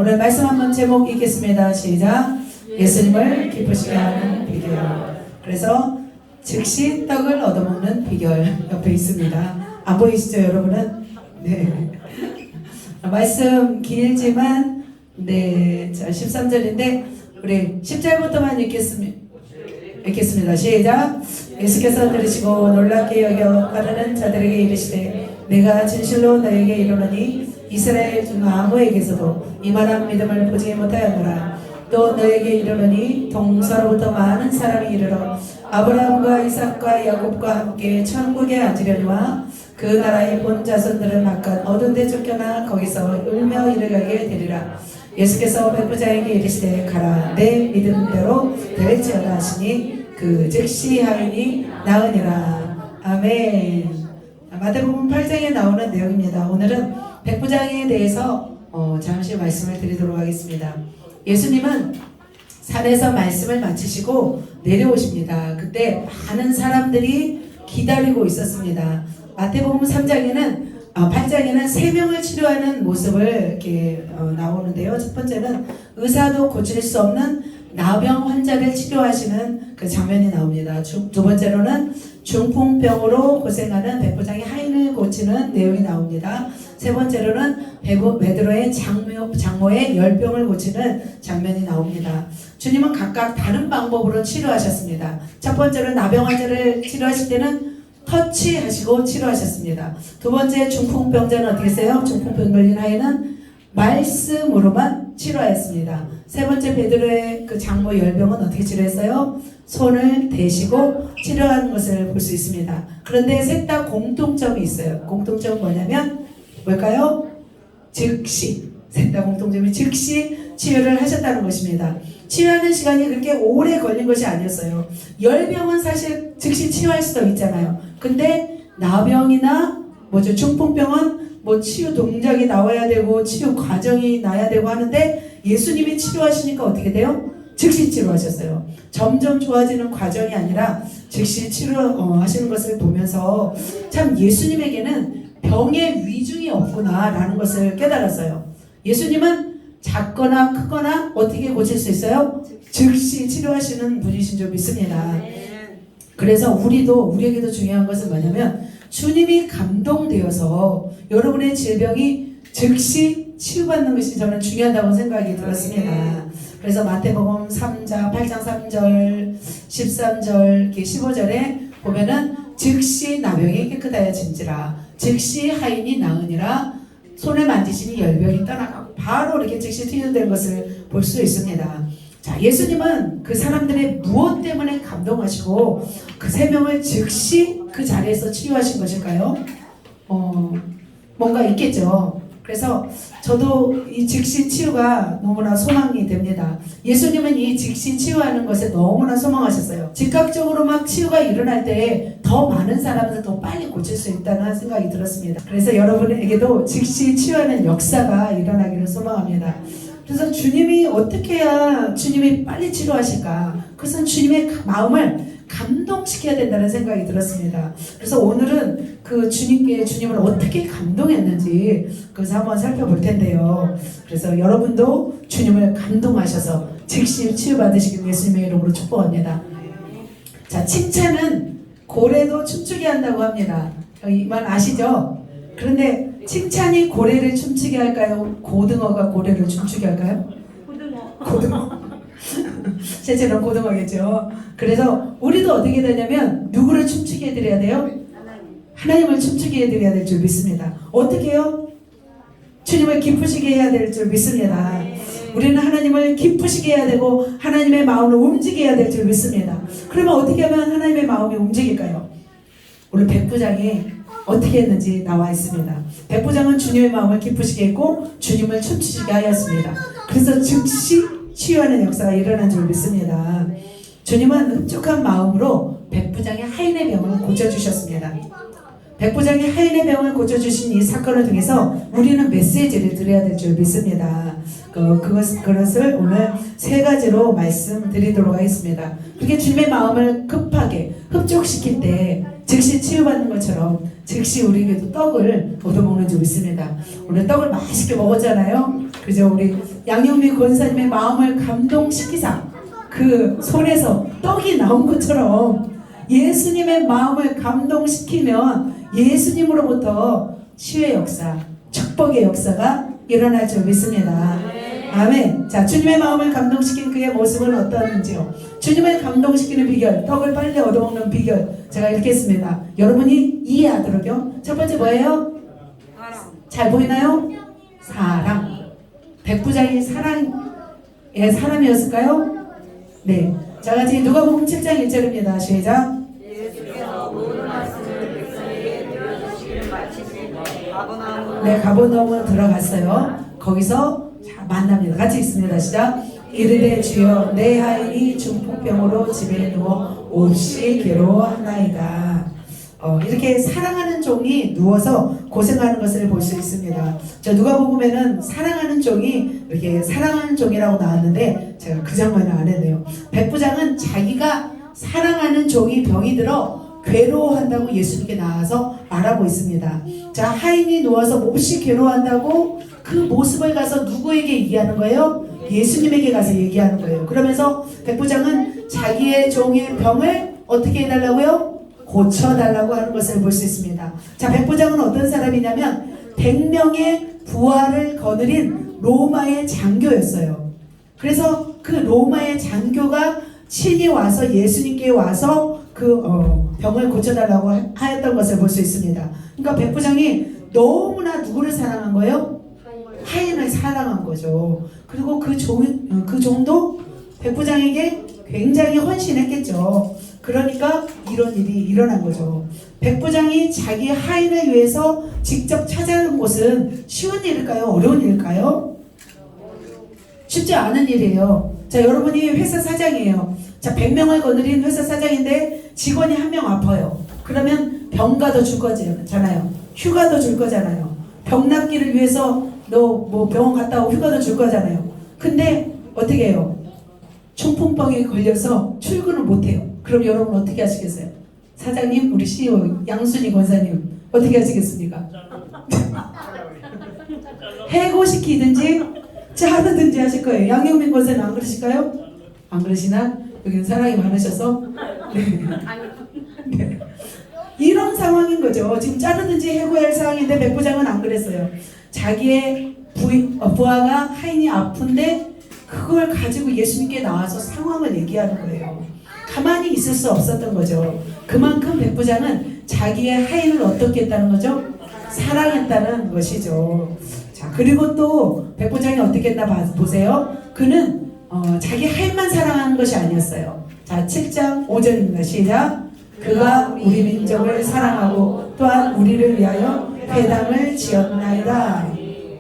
오늘 말씀 한번 제목 읽겠습니다. 시작. 예수님을 기쁘시게 하는 비결. 그래서 즉시 떡을 얻어먹는 비결 옆에 있습니다. 안 보이시죠, 여러분은? 네. 말씀 길지만, 네. 자, 13절인데, 우리 10절부터만 읽겠습니다. 시작. 예수께서 들으시고 놀랍게 여겨 가르는 자들에게 이르시되, 내가 진실로 너에게 이르노니 이스라엘 중 아무에게서도 이만한 믿음을 보지 못하였노라. 또 너에게 이르노니 동서로부터 많은 사람이 이르러 아브라함과 이삭과 야곱과 함께 천국에 앉으려니와 그 나라의 본 자손들은 각각 어두운 데 쫓겨나 거기서 울며 이르가게 되리라. 예수께서 백부장에게 이르시되 가라, 내 믿음대로 될지어다 하시니 그 즉시 하인이 나으니라. 아멘. 마태복음 8장에 나오는 내용입니다. 오늘은 백부장에 대해서 잠시 말씀을 드리도록 하겠습니다. 예수님은 산에서 말씀을 마치시고 내려오십니다. 그때 많은 사람들이 기다리고 있었습니다. 마태복음 8장에는 3명을 치료하는 모습을 이렇게 나오는데요. 첫 번째는 의사도 고칠 수 없는 나병 환자를 치료하시는 그 장면이 나옵니다. 두 번째로는 중풍병으로 고생하는 백부장의 하인을 고치는 내용이 나옵니다. 세 번째로는 베드로의 장모의 열병을 고치는 장면이 나옵니다. 주님은 각각 다른 방법으로 치료하셨습니다. 첫 번째로 나병 환자를 치료하실 때는 터치하시고 치료하셨습니다. 두 번째 중풍병자는 어떻게 했어요? 중풍병 걸린 하인은 말씀으로만 치료하였습니다. 세 번째 베드로의 그 장모 열병은 어떻게 치료했어요? 손을 대시고 치료하는 것을 볼 수 있습니다. 그런데 셋 다 공통점이 있어요. 공통점은 뭐냐면 뭘까요? 즉시. 셋 다 공통점이 즉시 치유를 하셨다는 것입니다. 치유하는 시간이 그렇게 오래 걸린 것이 아니었어요. 열병은 사실 즉시 치유할 수도 있잖아요. 근데 나병이나 중풍병은 치유 동작이 나와야 되고 치유 과정이 나야 되고 하는데 예수님이 치료하시니까 어떻게 돼요? 즉시 치료하셨어요. 점점 좋아지는 과정이 아니라 즉시 치료하시는 것을 보면서 참 예수님에게는 병의 위중이 없구나라는 것을 깨달았어요. 예수님은 작거나 크거나 어떻게 고칠 수 있어요? 즉시 치료하시는 분이신 줄 믿습니다. 그래서 우리에게도 중요한 것은 뭐냐면 주님이 감동되어서 여러분의 질병이 즉시 치유받는 것이 저는 중요하다고 생각이 들었습니다. 그래서 마태복음 8장 3절, 13절, 15절에 보면은 즉시 나병이 깨끗하여진지라, 즉시 하인이 나으니라, 손에 만지시니 열병이 떠나가고 바로 이렇게 즉시 치유된 것을 볼 수 있습니다. 자, 예수님은 그 사람들의 무엇 때문에 감동하시고 그 세 명을 즉시 그 자리에서 치유하신 것일까요? 뭔가 있겠죠. 그래서 저도 이 즉시 치유가 너무나 소망이 됩니다. 예수님은 이 즉시 치유하는 것에 너무나 소망하셨어요. 즉각적으로 막 치유가 일어날 때 더 많은 사람들 더 빨리 고칠 수 있다는 생각이 들었습니다. 그래서 여러분에게도 즉시 치유하는 역사가 일어나기를 소망합니다. 그래서 주님이 어떻게 해야 주님이 빨리 치료하실까? 그것은 주님의 마음을 감동시켜야 된다는 생각이 들었습니다. 그래서 오늘은 그 주님을 어떻게 감동했는지 그것을 한번 살펴볼 텐데요. 그래서 여러분도 주님을 감동하셔서 즉시 치유받으시길 예수님의 이름으로 축복합니다. 자, 칭찬은 고래도 춤추게 한다고 합니다. 이 말 아시죠? 그런데 칭찬이 고래를 춤추게 할까요? 고등어가 고래를 춤추게 할까요? 고등어. 실제로 고등어겠죠. 그래서 우리도 어떻게 되냐면 누구를 춤추게 해드려야 돼요? 하나님을 춤추게 해드려야 될 줄 믿습니다. 어떻게 해요? 주님을 기쁘시게 해야 될 줄 믿습니다. 우리는 하나님을 기쁘시게 해야 되고 하나님의 마음을 움직여야 될 줄 믿습니다. 그러면 어떻게 하면 하나님의 마음이 움직일까요? 오늘 백부장이 어떻게 했는지 나와 있습니다. 백부장은 주님의 마음을 기쁘시게 했고 주님을 춤추시게 하였습니다. 그래서 즉시 치유하는 역사가 일어난 줄 믿습니다. 주님은 흡족한 마음으로 백부장의 하인의 병을 고쳐주셨습니다. 백부장의 하인의 병을 고쳐주신 이 사건을 통해서 우리는 메시지를 드려야 될 줄 믿습니다. 그것을 오늘 세 가지로 말씀드리도록 하겠습니다. 그게 주님의 마음을 급하게 흡족시킬 때 즉시 치유받는 것처럼 즉시 우리에게도 떡을 얻어먹는 줄 믿습니다. 오늘 떡을 맛있게 먹었잖아요. 그죠? 우리 양영미 권사님의 마음을 감동시키사 그 손에서 떡이 나온 것처럼 예수님의 마음을 감동시키면 예수님으로부터 치유의 역사, 축복의 역사가 일어날 줄 믿습니다. 아멘. 자, 주님의 마음을 감동시킨 그의 모습은 어떠한지요? 주님을 감동시키는 비결, 떡을 빨리 얻어먹는 비결 제가 읽겠습니다. 여러분이 이해하도록요. 첫 번째 뭐예요? 잘 보이나요? 사랑. 백부장이 사랑의 사람이었을까요? 네. 자, 같이 누가복음 7장 1절입니다. 시작. 예수께서 모든 말씀을 백성에게 들려주시기를 마치시니 가버나움으로 네, 가버나움으로 들어갔어요. 거기서 자, 만납니다. 같이 읽습니다. 시작. 이르되 주여 내 하인이 중풍병으로 집에 누워 몹시 괴로워하나이다. 이렇게 사랑하는 종이 누워서 고생하는 것을 볼 수 있습니다. 저 누가복음에는 사랑하는 종이 이렇게 사랑하는 종이라고 나왔는데 제가 그 장면을 안 했네요. 백부장은 자기가 사랑하는 종이 병이 들어 괴로워한다고 예수님께 나와서 말하고 있습니다. 자, 하인이 누워서 몹시 괴로워한다고 그 모습을 가서 누구에게 얘기하는 거예요? 예수님에게 가서 얘기하는 거예요. 그러면서 백부장은 자기의 종의 병을 어떻게 해달라고요? 고쳐달라고 하는 것을 볼 수 있습니다. 자, 백부장은 어떤 사람이냐면 100명의 부하를 거느린 로마의 장교였어요. 그래서 그 로마의 장교가 친히 와서 예수님께 와서 그 병을 고쳐달라고 하였던 것을 볼 수 있습니다. 그러니까 백부장이 너무나 누구를 사랑한 거예요? 하인을 사랑한 거죠. 그리고 그 종도 백부장에게 굉장히 헌신했겠죠. 그러니까 이런 일이 일어난 거죠. 백부장이 자기 하인을 위해서 직접 찾아온 곳은 쉬운 일일까요? 어려운 일일까요? 쉽지 않은 일이에요. 자, 여러분이 회사 사장이에요. 자, 100명을 거느린 회사 사장인데 직원이 한 명 아파요. 그러면 병가도 줄 거잖아요. 휴가도 줄 거잖아요. 병 낫기를 위해서 너 뭐 병원 갔다 오고 휴가도 줄 거잖아요. 근데 어떻게 해요? 중풍병에 걸려서 출근을 못해요. 그럼 여러분 어떻게 하시겠어요? 사장님, 우리 CEO 양순희 권사님 어떻게 하시겠습니까? 해고시키든지 자르든지 하실 거예요. 양영민 권사님 안 그러실까요? 안 그러시나? 여기는 사랑이 많으셔서 네. 네. 이런 상황인 거죠. 지금 자르든지 해고해야 할 상황인데 백부장은 안 그랬어요. 자기의 부하가 하인이 아픈데 그걸 가지고 예수님께 나와서 상황을 얘기하는 거예요. 가만히 있을 수 없었던 거죠. 그만큼 백부장은 자기의 하인을 어떻게 했다는 거죠? 사랑했다는 것이죠. 자, 그리고 또 백부장이 어떻게 했나 보세요. 그는 자기 하인만 사랑하는 것이 아니었어요. 자, 7장 5절입니다. 시작. 그가 우리 민족을 사랑하고 또한 우리를 위하여 회당을 지었나이다.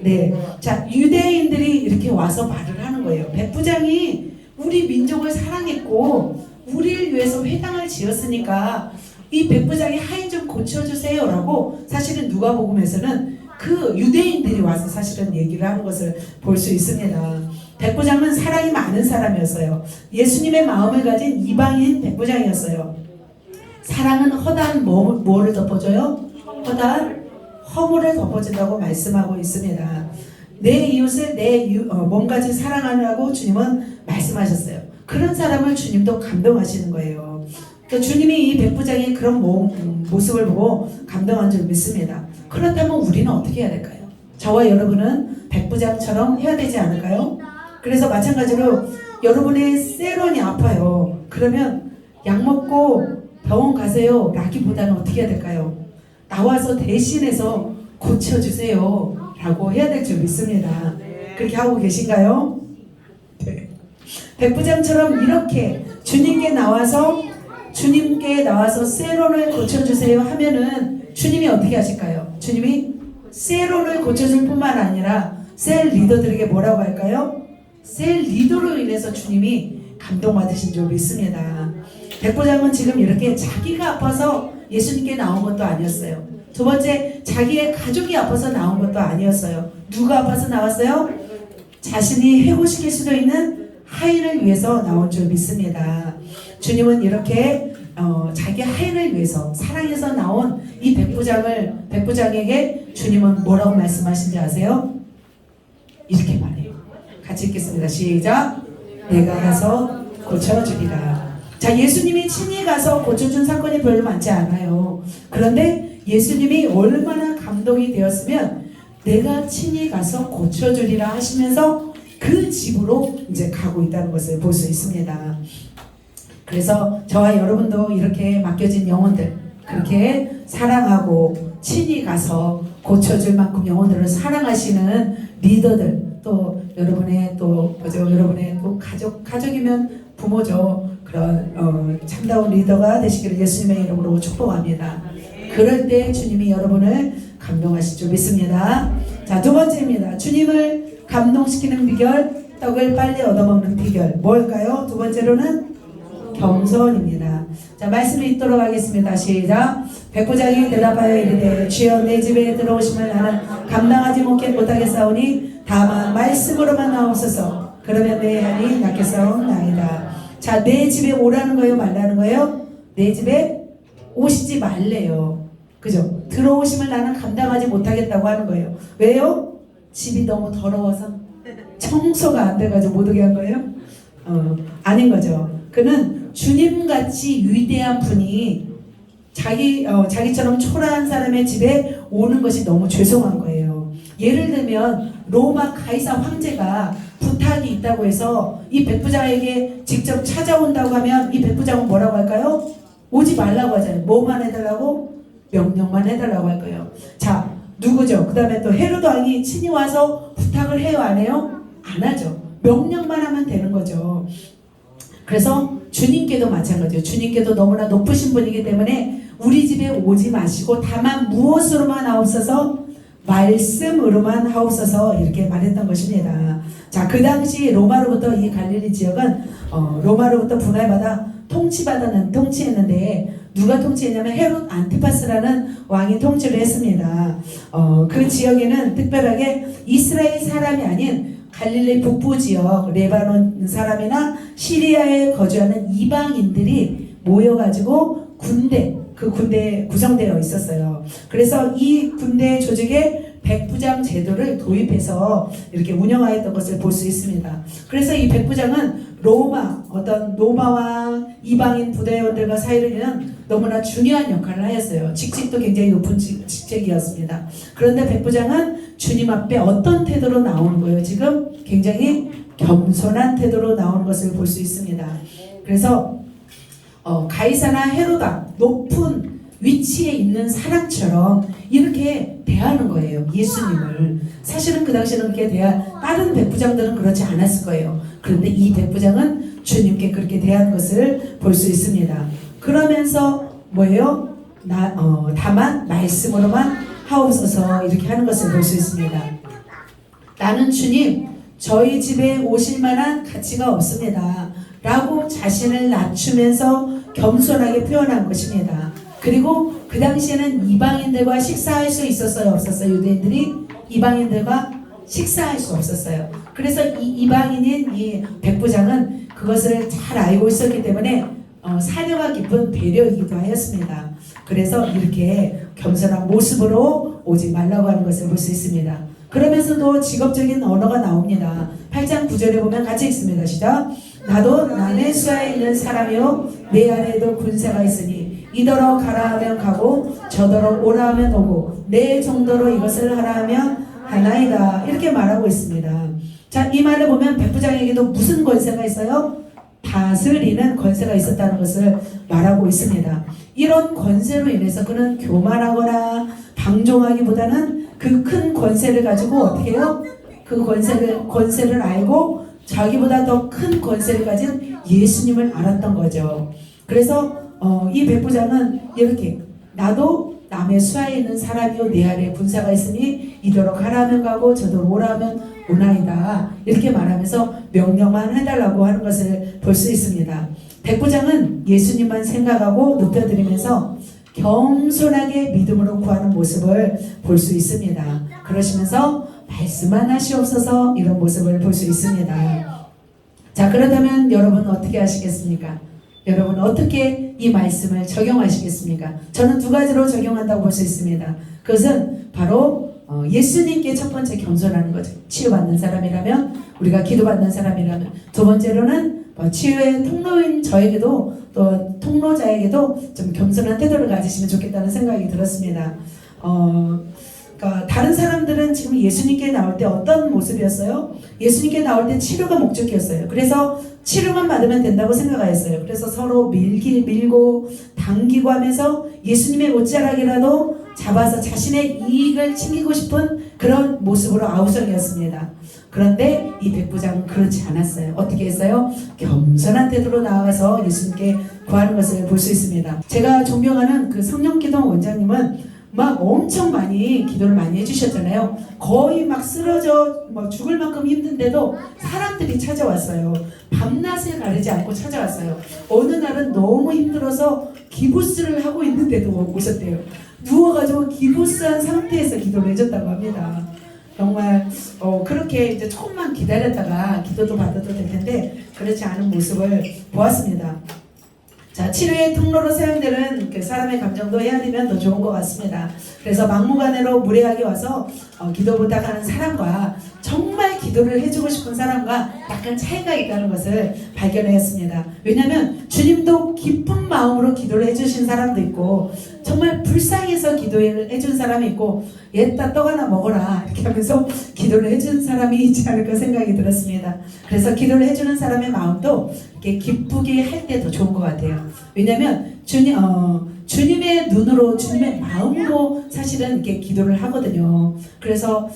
네, 자, 유대인들이 이렇게 와서 말을 하는 거예요. 백부장이 우리 민족을 사랑했고 우리를 위해서 회당을 지었으니까 이 백부장이 하인 좀 고쳐주세요 라고 사실은 누가복음에서는 그 유대인들이 와서 사실은 얘기를 하는 것을 볼 수 있습니다. 백부장은 사랑이 많은 사람이었어요. 예수님의 마음을 가진 이방인 백부장이었어요. 사랑은 허다한 뭐를 덮어줘요? 허다한 허물을 덮어준다고 말씀하고 있습니다. 내 이웃을 내 몸같이 사랑하라고 주님은 말씀하셨어요. 그런 사람을 주님도 감동하시는 거예요. 그러니까 주님이 이 백부장의 그런 모습을 보고 감동한 줄 믿습니다. 그렇다면 우리는 어떻게 해야 될까요? 저와 여러분은 백부장처럼 해야 되지 않을까요? 그래서 마찬가지로 여러분의 세론이 아파요. 그러면 약 먹고 병원 가세요 라기보다는 어떻게 해야 될까요? 나와서 대신해서 고쳐주세요 라고 해야 될 줄 믿습니다. 그렇게 하고 계신가요? 네. 백부장처럼 이렇게 주님께 나와서 세론을 고쳐주세요 하면은 주님이 어떻게 하실까요? 주님이 세론을 고쳐줄 뿐만 아니라 셀 리더들에게 뭐라고 할까요? 셀 리더로 인해서 주님이 감동받으신 줄 믿습니다. 백부장은 지금 이렇게 자기가 아파서 예수님께 나온 것도 아니었어요. 두 번째, 자기의 가족이 아파서 나온 것도 아니었어요. 누가 아파서 나왔어요? 자신이 해고시킬 수도 있는 하인을 위해서 나온 줄 믿습니다. 주님은 이렇게 자기 하인을 위해서 사랑해서 나온 이 백부장에게 주님은 뭐라고 말씀하신지 아세요? 이렇게 말해요. 같이 읽겠습니다. 시작. 내가 가서 고쳐주리라. 자, 예수님이 친히 가서 고쳐준 사건이 별로 많지 않아요. 그런데 예수님이 얼마나 감동이 되었으면 내가 친히 가서 고쳐주리라 하시면서 그 집으로 이제 가고 있다는 것을 볼 수 있습니다. 그래서 저와 여러분도 이렇게 맡겨진 영혼들 그렇게 사랑하고 친히 가서 고쳐줄 만큼 영혼들을 사랑하시는 리더들, 또 여러분의 또 뭐죠? 여러분의 또 가족이면 부모죠. 그런 참다운 리더가 되시기를 예수님의 이름으로 축복합니다. 그럴 때 주님이 여러분을 감동하실 줄 믿습니다. 자, 두 번째입니다. 주님을 감동시키는 비결, 떡을 빨리 얻어먹는 비결 뭘까요? 두 번째로는 겸손입니다. 자, 말씀을 읽도록 하겠습니다. 시작. 백부장이 대답하여 이르되 주여 내 집에 들어오시면 나는 감당하지 못하겠사오니 다만 말씀으로만 나옵소서. 그러면 내 한이 낫겠사옵나이다. 자, 내 집에 오라는 거예요? 말라는 거예요? 내 집에 오시지 말래요. 그죠? 들어오시면 나는 감당하지 못하겠다고 하는 거예요. 왜요? 집이 너무 더러워서 청소가 안 돼가지고 못 오게 한 거예요? 아닌 거죠. 그는 주님같이 위대한 분이 자기처럼 초라한 사람의 집에 오는 것이 너무 죄송한 거예요. 예를 들면 로마 가이사 황제가 부탁이 있다고 해서 이 백부장에게 직접 찾아온다고 하면 이 백부장은 뭐라고 할까요? 오지 말라고 하잖아요. 뭐만 해달라고? 명령만 해달라고 할 거예요. 자, 누구죠? 그 다음에 또 헤로드 왕이 친히 와서 부탁을 해요? 안 해요? 안 하죠. 명령만 하면 되는 거죠. 그래서 주님께도 마찬가지예요. 주님께도 너무나 높으신 분이기 때문에 우리 집에 오지 마시고 다만 무엇으로만 하옵소서? 말씀으로만 하옵소서 이렇게 말했던 것입니다. 자, 그 당시 로마로부터 이 갈릴리 지역은 로마로부터 분할받아 통치했는데 누가 통치했냐면 헤롯 안티파스라는 왕이 통치를 했습니다. 그 지역에는 특별하게 이스라엘 사람이 아닌 갈릴리 북부 지역 레바논 사람이나 시리아에 거주하는 이방인들이 모여가지고 그 군대에 구성되어 있었어요. 그래서 이 군대 조직에 백부장 제도를 도입해서 이렇게 운영하였던 것을 볼 수 있습니다. 그래서 이 백부장은 로마와 이방인 부대원들과 사이를 잇는 너무나 중요한 역할을 하였어요. 직책도 굉장히 높은 직책이었습니다. 그런데 백부장은 주님 앞에 어떤 태도로 나오는 거예요? 지금 굉장히 겸손한 태도로 나오는 것을 볼 수 있습니다. 그래서 가이사나 헤로다 높은 위치에 있는 사람처럼 이렇게 대하는 거예요. 예수님을. 사실은 그 당시에는 그렇게 다른 백부장들은 그렇지 않았을 거예요. 그런데 이 백부장은 주님께 그렇게 대하는 것을 볼 수 있습니다. 그러면서 뭐예요? 다만 말씀으로만 하옵소서 이렇게 하는 것을 볼 수 있습니다. 나는 주님 저희 집에 오실 만한 가치가 없습니다 라고 자신을 낮추면서 겸손하게 표현한 것입니다. 그리고 그 당시에는 이방인들과 식사할 수 있었어요? 없었어요? 유대인들이 이방인들과 식사할 수 없었어요. 그래서 이 이방인인 이 백부장은 그것을 잘 알고 있었기 때문에 사려가 깊은 배려이기도 하였습니다. 그래서 이렇게 겸손한 모습으로 오지 말라고 하는 것을 볼 수 있습니다. 그러면서도 직업적인 언어가 나옵니다. 8장 9절에 보면 같이 읽습니다. 시작. 나도 남의 수하에 있는 사람이요 내 아래에도 군사가 있으니 이더러 가라 하면 가고 저더러 오라 하면 오고 내 정도로 이것을 하라 하면 하나이다 이렇게 말하고 있습니다. 자, 이 말을 보면 백부장에게도 무슨 권세가 있어요? 다스리는 권세가 있었다는 것을 말하고 있습니다. 이런 권세로 인해서 그는 교만하거나 방종하기보다는 그 큰 권세를 가지고 어떻게 해요? 그 권세를 알고 자기보다 더 큰 권세를 가진 예수님을 알았던 거죠. 그래서 이 백부장은 이렇게 나도 남의 수하에 있는 사람이요 내 아래에 군사가 있으니 이더러 가라면 가고 저더러 오라면 오나이다 이렇게 말하면서 명령만 해달라고 하는 것을 볼 수 있습니다. 백부장은 예수님만 생각하고 높여드리면서 겸손하게 믿음으로 구하는 모습을 볼 수 있습니다. 그러시면서 말씀만 하시옵소서 이런 모습을 볼 수 있습니다. 자, 그렇다면 여러분 어떻게 하시겠습니까? 여러분 어떻게 이 말씀을 적용하시겠습니까? 저는 두 가지로 적용한다고 볼 수 있습니다. 그것은 바로 예수님께 첫 번째 겸손하는 거죠. 치유받는 사람이라면, 우리가 기도받는 사람이라면. 두 번째로는 치유의 통로인 저에게도 또 통로자에게도 좀 겸손한 태도를 가지시면 좋겠다는 생각이 들었습니다. 그러니까 다른 사람들은 지금 예수님께 나올 때 어떤 모습이었어요? 예수님께 나올 때 치료가 목적이었어요. 그래서 치료만 받으면 된다고 생각하였어요. 그래서 서로 밀고 당기고 하면서 예수님의 옷자락이라도 잡아서 자신의 이익을 챙기고 싶은 그런 모습으로 아우성이었습니다. 그런데 이 백부장은 그렇지 않았어요. 어떻게 했어요? 겸손한 태도로 나아가서 예수님께 구하는 것을 볼 수 있습니다. 제가 존경하는 그 성령기도 원장님은 막 엄청 많이 기도를 많이 해주셨잖아요. 거의 막 쓰러져 죽을 만큼 힘든데도 사람들이 찾아왔어요. 밤낮을 가리지 않고 찾아왔어요. 어느 날은 너무 힘들어서 기부스를 하고 있는데도 오셨대요. 누워가지고 기부스한 상태에서 기도를 해줬다고 합니다. 정말 그렇게 이제 조금만 기다렸다가 기도도 받아도 될 텐데 그렇지 않은 모습을 보았습니다. 자, 치료의 통로로 사용되는 그 사람의 감정도 헤아리면 더 좋은 것 같습니다. 그래서 막무가내로 무례하게 와서 기도 부탁하는 사람과 정말 기도를 해주고 싶은 사람과 약간 차이가 있다는 것을 발견했습니다. 왜냐하면 주님도 기쁜 마음으로 기도를 해주신 사람도 있고 정말 불쌍해서 기도를 해준 사람이 있고 얘따 떡 하나 먹어라 이렇게 하면서 기도를 해준 사람이 있지 않을까 생각이 들었습니다. 그래서 기도를 해주는 사람의 마음도 이렇게 기쁘게 할 때 더 좋은 것 같아요. 왜냐하면 주님의 눈으로 주님의 마음으로 사실은 이렇게 기도를 하거든요. 그래서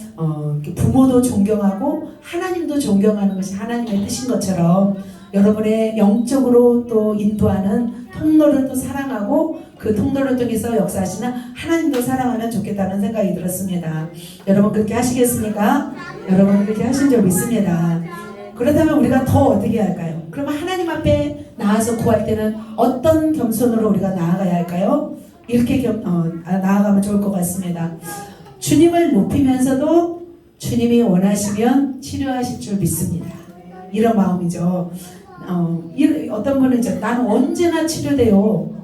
부모도 존경하고 하나님도 존경하는 것이 하나님의 뜻인 것처럼 여러분의 영적으로 또 인도하는 통로를 또 사랑하고 그 통로를 통해서 역사하시는 하나님도 사랑하면 좋겠다는 생각이 들었습니다. 여러분 그렇게 하시겠습니까? 여러분 그렇게 하신 줄 믿습니다. 그렇다면 우리가 더 어떻게 할까요? 그러면 하나님 앞에 나아서 구할 때는 어떤 겸손으로 우리가 나아가야 할까요? 이렇게 나아가면 좋을 것 같습니다. 주님을 높이면서도 주님이 원하시면 치료하실 줄 믿습니다. 이런 마음이죠. 어떤 분은 이제 나는 언제나 치료돼요.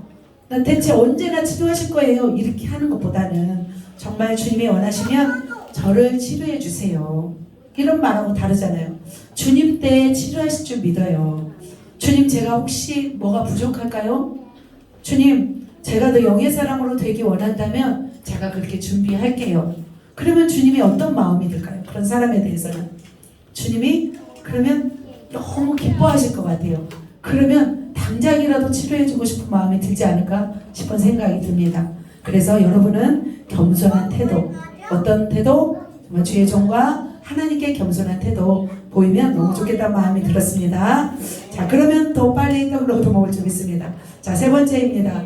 난 대체 언제나 치료하실 거예요. 이렇게 하는 것보다는 정말 주님이 원하시면 저를 치료해 주세요. 이런 말하고 다르잖아요. 주님 때 치료하실 줄 믿어요. 주님 제가 혹시 뭐가 부족할까요? 주님 제가 더 영의 사람으로 되기 원한다면 제가 그렇게 준비할게요. 그러면 주님이 어떤 마음이 들까요? 그런 사람에 대해서는 주님이 그러면 너무 기뻐하실 것 같아요. 그러면 당장이라도 치료해주고 싶은 마음이 들지 않을까 싶은 생각이 듭니다. 그래서 여러분은 겸손한 태도, 어떤 태도? 정말 주의 종과 하나님께 겸손한 태도 보이면 너무 좋겠다는 마음이 들었습니다. 자, 그러면 더 빨리 떡을 얻어먹을 줄 믿습니다. 자, 세 번째입니다.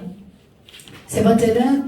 세 번째는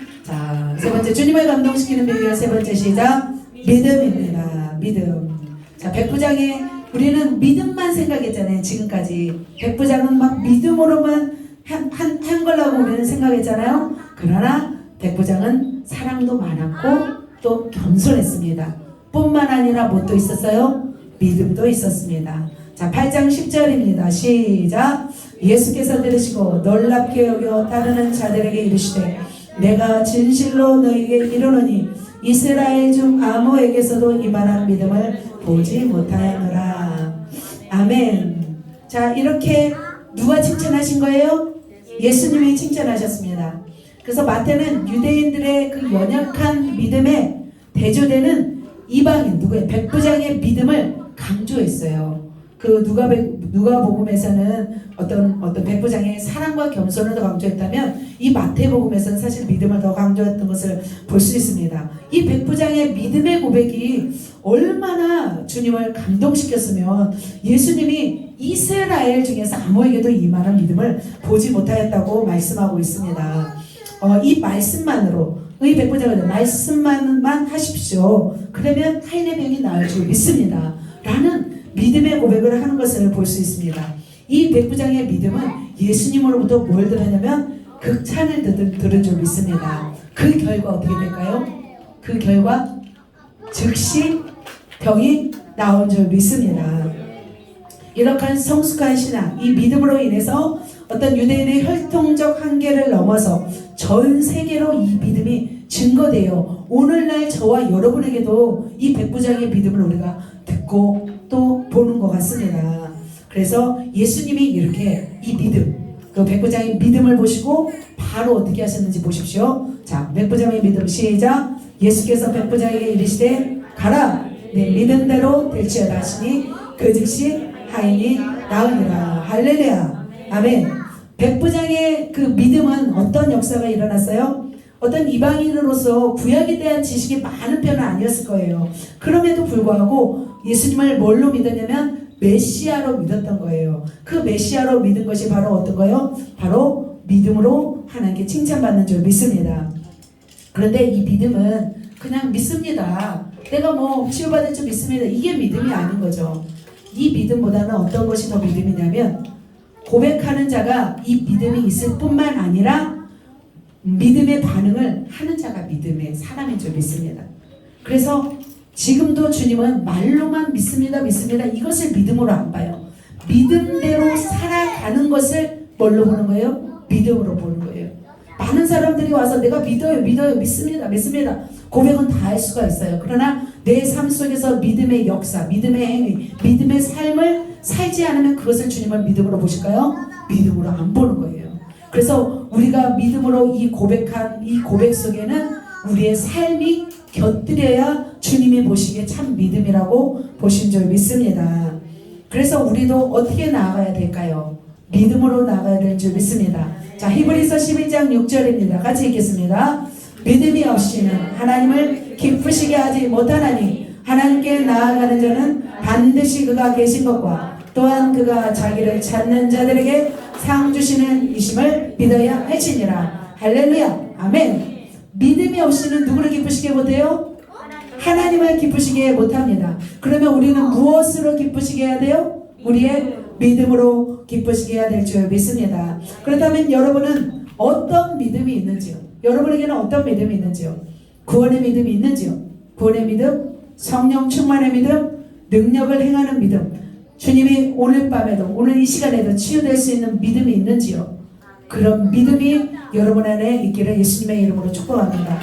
세 번째 주님을 감동시키는 비결 세 번째 시작 믿음입니다. 믿음. 자, 백부장의 우리는 믿음만 생각했잖아요. 지금까지 백부장은 막 믿음으로만 한 걸라고 우리는 생각했잖아요. 그러나 백부장은 사랑도 많았고 또 겸손했습니다. 뿐만 아니라 뭣도 있었어요? 믿음도 있었습니다. 자, 8장 10절입니다. 시작. 예수께서 들으시고 놀랍게 여겨 따르는 자들에게 이르시되 내가 진실로 너에게 이르노니 이스라엘 중 아무에게서도 이만한 믿음을 보지 못하였노라. 아멘. 자, 이렇게 누가 칭찬하신 거예요? 예수님이 칭찬하셨습니다. 그래서 마태는 유대인들의 그 연약한 믿음에 대조되는 이방인 누구의 백부장의 믿음을 강조했어요. 그 누가복음에서는 어떤 백부장의 사랑과 겸손을 더 강조했다면 이 마태복음에서는 사실 믿음을 더 강조했던 것을 볼 수 있습니다. 이 백부장의 믿음의 고백이 얼마나 주님을 감동시켰으면 예수님이 이스라엘 중에서 아무에게도 이만한 믿음을 보지 못하였다고 말씀하고 있습니다. 이 말씀만으로 이 백부장은 말씀만 하십시오. 그러면 타인의 병이 나을 줄 믿습니다. 라는 믿음의 고백을 하는 것을 볼 수 있습니다. 이 백부장의 믿음은 예수님으로부터 뭘 들었냐면 극찬을 들은 줄 믿습니다. 그 결과 어떻게 될까요? 그 결과 즉시 병이 나온 줄 믿습니다. 이렇게 성숙한 신앙, 이 믿음으로 인해서 어떤 유대인의 혈통적 한계를 넘어서 전 세계로 이 믿음이 증거되어 오늘날 저와 여러분에게도 이 백부장의 믿음을 우리가 듣고 또 보는 것 같습니다. 그래서 예수님이 이렇게 이 믿음, 그 백부장의 믿음을 보시고 바로 어떻게 하셨는지 보십시오. 자, 백부장의 믿음 시작. 예수께서 백부장에게 이르시되 가라, 내 믿음대로 될지어다 하시니 그 즉시 하인이 나으니라. 할렐루야. 아멘. 백부장의 그 믿음은 어떤 역사가 일어났어요? 어떤 이방인으로서 구약에 대한 지식이 많은 편은 아니었을 거예요. 그럼에도 불구하고 예수님을 뭘로 믿었냐면 메시아로 믿었던 거예요. 그 메시아로 믿은 것이 바로 어떤 거예요? 바로 믿음으로 하나님께 칭찬받는 줄 믿습니다. 그런데 이 믿음은 그냥 믿습니다. 내가 뭐 치유받을 줄 믿습니다. 이게 믿음이 아닌 거죠. 이 믿음보다는 어떤 것이 더 믿음이냐면 고백하는 자가 이 믿음이 있을 뿐만 아니라 믿음의 반응을 하는 자가 믿음의 사람인 줄 믿습니다. 그래서 지금도 주님은 말로만 믿습니다, 믿습니다. 이것을 믿음으로 안 봐요. 믿음대로 살아가는 것을 뭘로 보는 거예요? 믿음으로 보는 거예요. 많은 사람들이 와서 내가 믿어요, 믿어요, 믿습니다, 믿습니다. 고백은 다 할 수가 있어요. 그러나 내 삶 속에서 믿음의 역사, 믿음의 행위, 믿음의 삶을 살지 않으면 그것을 주님을 믿음으로 보실까요? 믿음으로 안 보는 거예요. 그래서 우리가 믿음으로 이 고백한 이 고백 속에는 우리의 삶이 곁들여야 주님이 보시기에 참 믿음이라고 보신 줄 믿습니다. 그래서 우리도 어떻게 나아가야 될까요? 믿음으로 나아가야 될 줄 믿습니다. 자, 히브리서 11장 6절입니다. 같이 읽겠습니다. 믿음이 없이는 하나님을 기쁘시게 하지 못하나니 하나님께 나아가는 자는 반드시 그가 계신 것과 또한 그가 자기를 찾는 자들에게 상 주시는 이심을 믿어야 할지니라. 할렐루야. 아멘. 믿음이 없이는 누구를 기쁘시게 못해요? 하나님을 기쁘시게 못합니다. 그러면 우리는 무엇으로 기쁘시게 해야 돼요? 우리의 믿음으로 기쁘시게 해야 될 줄 믿습니다. 그렇다면 여러분은 어떤 믿음이 있는지요? 여러분에게는 어떤 믿음이 있는지요? 구원의 믿음이 있는지요? 구원의 믿음, 성령 충만의 믿음, 능력을 행하는 믿음, 주님이 오늘 밤에도 오늘 이 시간에도 치유될 수 있는 믿음이 있는지요? 그런 믿음이 여러분 안에 있기를 예수님의 이름으로 축복합니다.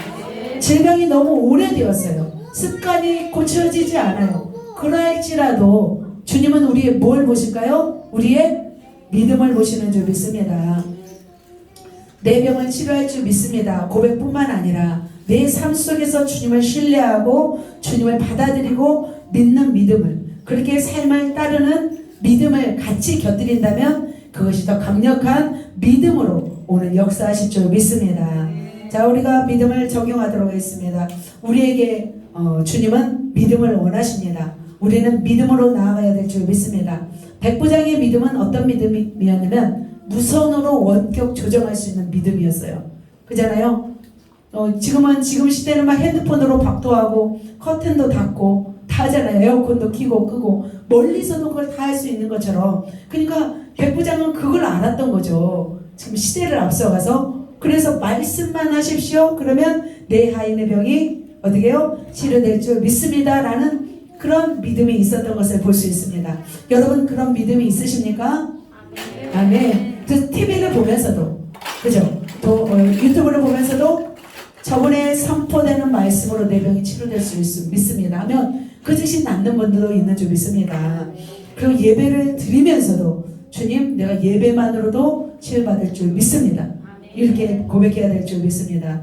질병이 너무 오래되었어요. 습관이 고쳐지지 않아요. 그럴지라도 주님은 우리의 뭘 보실까요? 우리의 믿음을 보시는 줄 믿습니다. 내 병을 치료할 줄 믿습니다. 고백뿐만 아니라 내 삶 속에서 주님을 신뢰하고 주님을 받아들이고 믿는 믿음을, 그렇게 삶을 따르는 믿음을 같이 곁들인다면 그것이 더 강력한 믿음으로 오늘 역사하실 줄 믿습니다. 자, 우리가 믿음을 적용하도록 하겠습니다. 우리에게 주님은 믿음을 원하십니다. 우리는 믿음으로 나아가야 될 줄 믿습니다. 백부장의 믿음은 어떤 믿음이었냐면 무선으로 원격 조정할 수 있는 믿음이었어요. 그잖아요. 지금 시대는 막 핸드폰으로 박도하고 커튼도 닫고 다 하잖아요. 에어컨도 켜고 끄고 멀리서도 그걸 다 할 수 있는 것처럼. 그러니까 백부장은 그걸 알았던 거죠. 지금 시대를 앞서가서. 그래서 말씀만 하십시오. 그러면 내 하인의 병이 어떻게 해요? 치료될 줄 믿습니다. 라는 그런 믿음이 있었던 것을 볼 수 있습니다. 여러분 그런 믿음이 있으십니까? 아멘. 그 TV를 보면서도, 그죠? 또 유튜브를 보면서도 저번에 선포되는 말씀으로 내 병이 치료될 수 믿습니다 하면 그 즉시 낫는 분들도 있는 줄 믿습니다. 그리고 예배를 드리면서도 주님 내가 예배만으로도 치유받을 줄 믿습니다. 이렇게 고백해야 될 줄 믿습니다.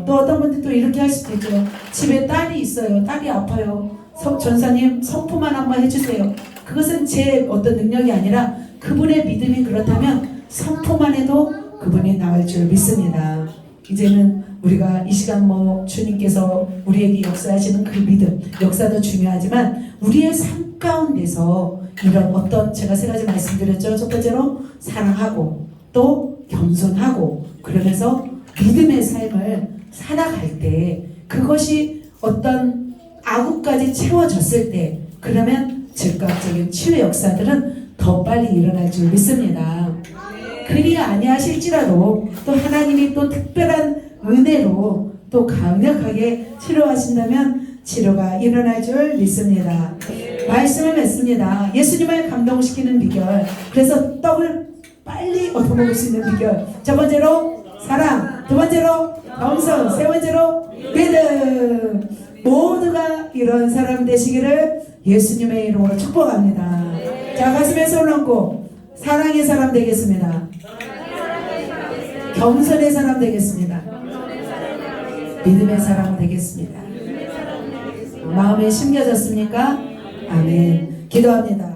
또 어떤 분들 또 이렇게 할 수도 있죠. 집에 딸이 있어요. 딸이 아파요. 전사님 선포만 한번 해주세요. 그것은 제 어떤 능력이 아니라 그분의 믿음이 그렇다면 선포만 해도 그분이 나을 줄 믿습니다. 이제는 우리가 이 시간 주님께서 우리에게 역사하시는 그 믿음, 역사도 중요하지만 우리의 삶 가운데서 이런 어떤 제가 세 가지 말씀드렸죠. 첫 번째로 사랑하고 또 겸손하고 그러면서 믿음의 삶을 살아갈 때 그것이 어떤 악우까지 채워졌을 때 그러면 즉각적인 치유 역사들은 더 빨리 일어날 줄 믿습니다. 그리 아니하실지라도 또 하나님이 또 특별한 은혜로 또 강력하게 치료하신다면 치료가 일어날 줄 믿습니다. 말씀을 맺습니다. 예수님을 감동시키는 비결. 그래서 떡을 빨리 얻어먹을 수 있는 비결. 첫 번째로 사랑, 두 번째로 겸손, 세 번째로 믿음. 모두가 이런 사람 되시기를 예수님의 이름으로 축복합니다. 자, 가슴에 손 얹고 사랑의 사람 되겠습니다. 겸손의 사람 되겠습니다. 믿음의 사람 되겠습니다. 마음에 심겨졌습니까? 아멘. 기도합니다.